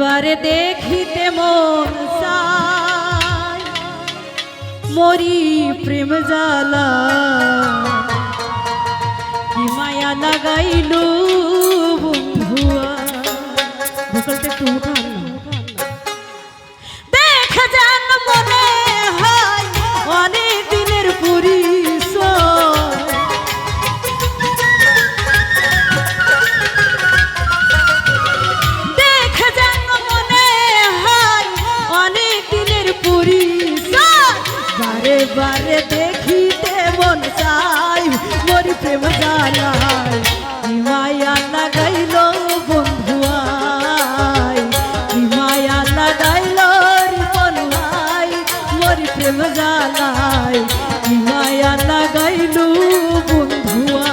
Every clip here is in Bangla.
বারে দেখিতে মন চায় মরি প্রেম জ্বালা কি মায়া লাগাইলু বন্ধুয়া ভোকালটা একটু উঠান দেখা যান মনে হয় অনেক দিনের পরিচয় দেখা যান মনে হয় অনেক দিনের পরিচয় বারে বারে দেখিতে মন চায় মোর প্রেম জ্বালায় কি মায়া লাগাইল বন্ধুয়াই কি মায়া লাগাইল রিপনুয়াই মোর প্রেম জ্বালায় কি মায়া লাগাইল বন্ধুয়া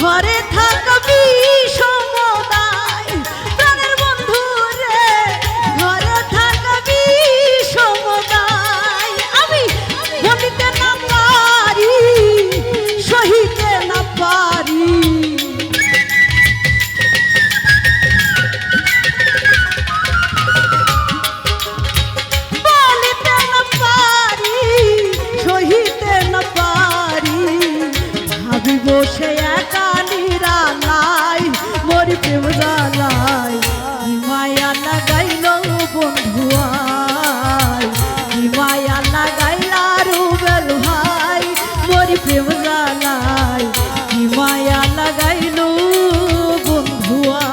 ঘরে থাকবি সমদায় প্রাণের বন্ধু রে ঘরে থাকবি সমদায় আমি বলিতে না পারি সহিতে না পারি বলিতে না পারি সহিতে না পারি ভাবি বসে একা নিরালাই মরি প্রেম জ্বালাই কি মায়া লাগাইল বন্ধুয়াই কি মায়া লাগাইলা রুবেল ভাই মরি প্রেম জ্বালাই কি মায়া লাগাইল বন্ধুয়া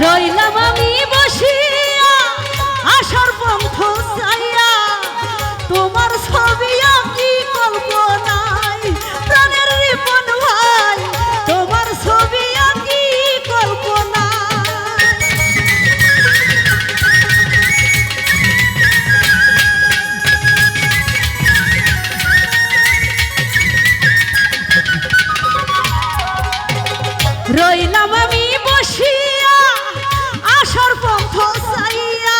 রইলাম আমি বসিয়া আশার পন্থ চাইয়া তোমার ছবি আঁকি কল্পনায় প্রাণের রিপন ভাই তোমার ছবি আঁকি কল্পনায় রইলাম আমি বসিয়া আশার পন্থ চাইয়া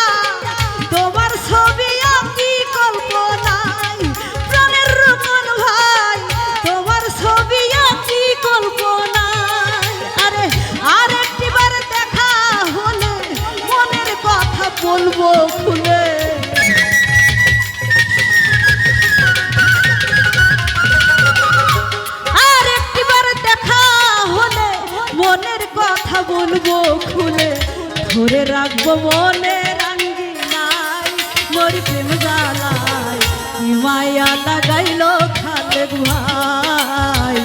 তোমার ছবি আঁকি কল্পনায় প্রাণের রূপন ভাই তোমার ছবি আঁকি কল্পনায় আরে আরেকটিবার দেখা হলে মনের কথা বলবো খুলে আরেকটিবার দেখা হলে মনের কথা বলবো খুলে ধরে রাখবো মনে রাঙ্গি নাই মরি প্রেম জ্বালায় কি মায়া লাগাইল খালেক ভাই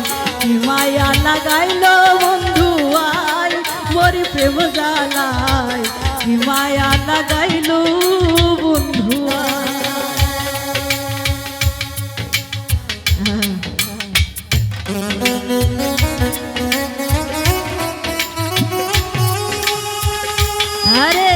কি মায়া লাগাইলো বন্ধু আয় মোর প্রেম জ্বালায় কি মায়া লাগাইলো বন্ধু আরে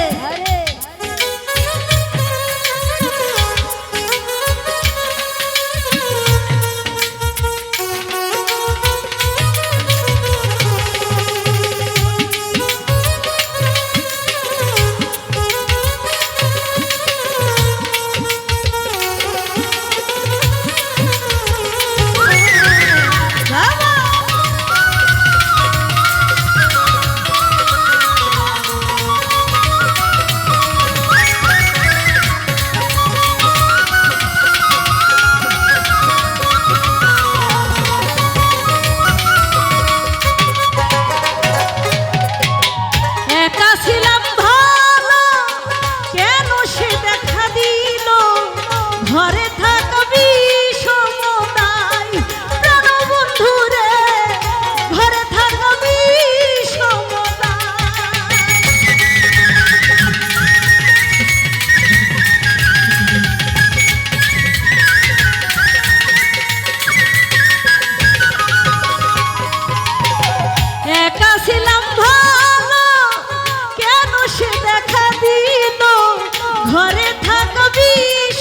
ঘরে থাকবি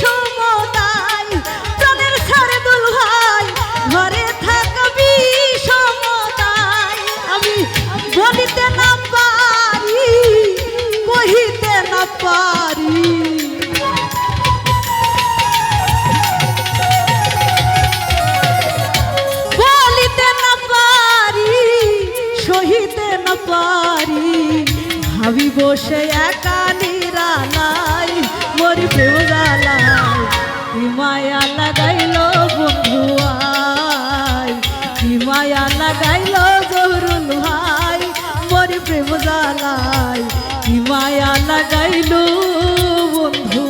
সমদাই প্রাণের ছাড়ে দুল ভাই ঘরে থাকবি সমদাই আমি বলিতে না পারি কহিতে না পারি বলিতে না পারি সহিতে না পারি ভাবি বসে একা নিরালাই মোর প্রেম জ্বালাই কি মায়া লাগাইলো বন্ধু আয় কি মায়া লাগাইলো জহরুল ভাই মোর প্রেম জ্বালাই কি মায়া লাগাইলো বন্ধু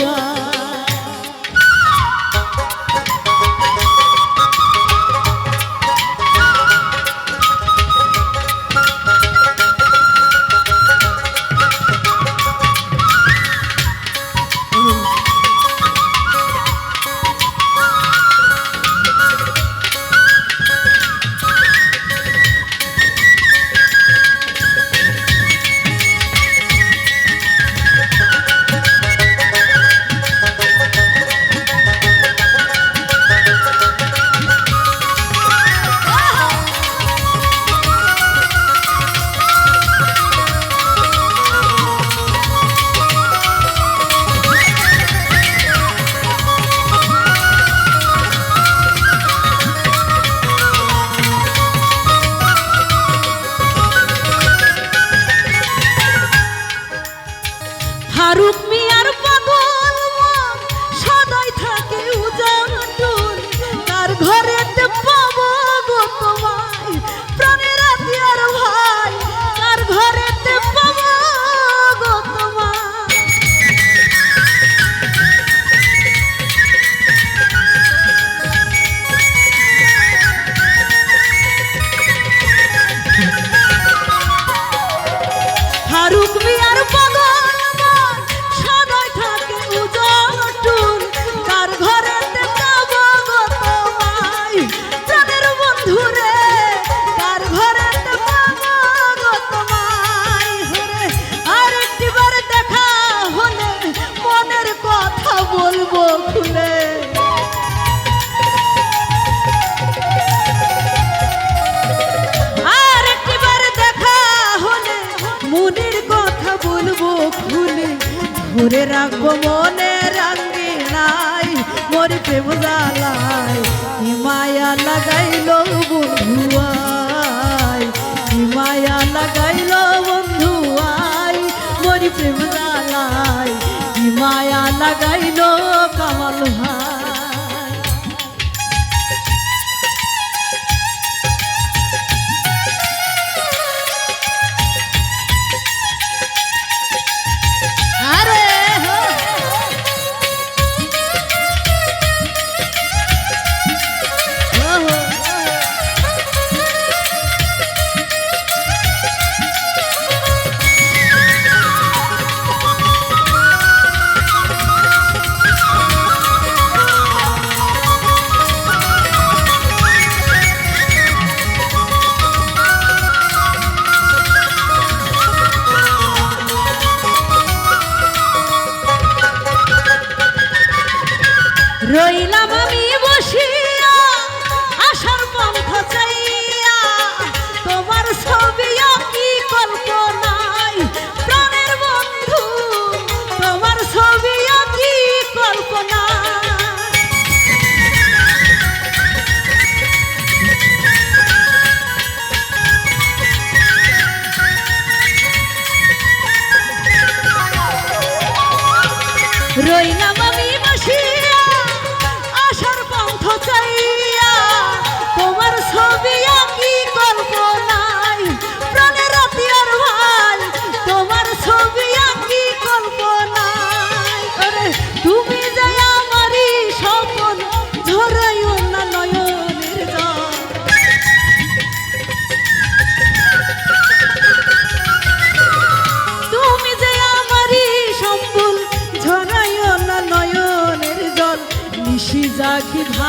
ফারুক মিয়ার পাগল মন সদাই থাকে উজাটুল তার ঘরেতে পাবো গো তোমায় প্রাণের আত্মীয়ার ভাই তার ঘরেতে পাবো গো তোমায় ফারুক মিয়ার পাগল বলবো খুলে আর একবার দেখা হলে মনের কথা বলবো খুলে ধরে রাখবো মনে রাঙ্গি নাই মোর প্রেম জ্বালায় কি মায়া লাগাইলো বন্ধু আয় কি মায়া লাগাইলো বন্ধু আয় মোর প্রেম জ্বালায় কি মায়া লাগাইলো কামাল ভাই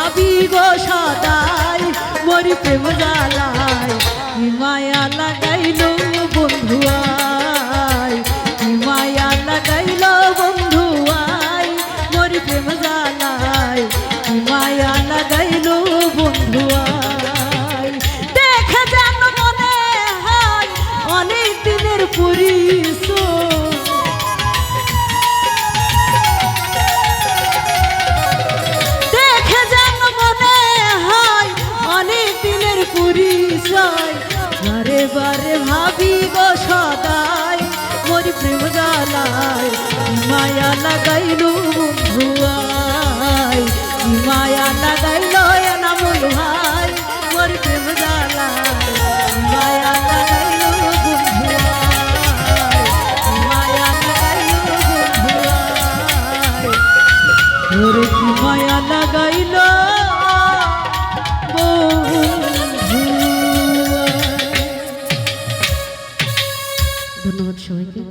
ভাবি গো সদাই মরি প্রেম জ্বালায় কি মায়া লাগাইল বন্ধু আয় কি মায়া লাগাইল বন্ধু আয় মরি প্রেম জ্বালায় কি মায়া লাগাইল বন্ধু আয় দেখে যেন মনে হয় অনেক দিনের পরিচয় বারে বারে ভাবি গো সদাই মরি প্রেম জ্বালায় মায়া লাগাইল বন্ধু আয় মায়া লাগাইল এনামুল ভাই মরি প্রেম জ্বালায় মায়া লাগাইল বন্ধু আয় মায়া লাগাইল বন্ধু আয় ওরে কি মায়া লাগাইল ধন্যবাদ সবাইকে।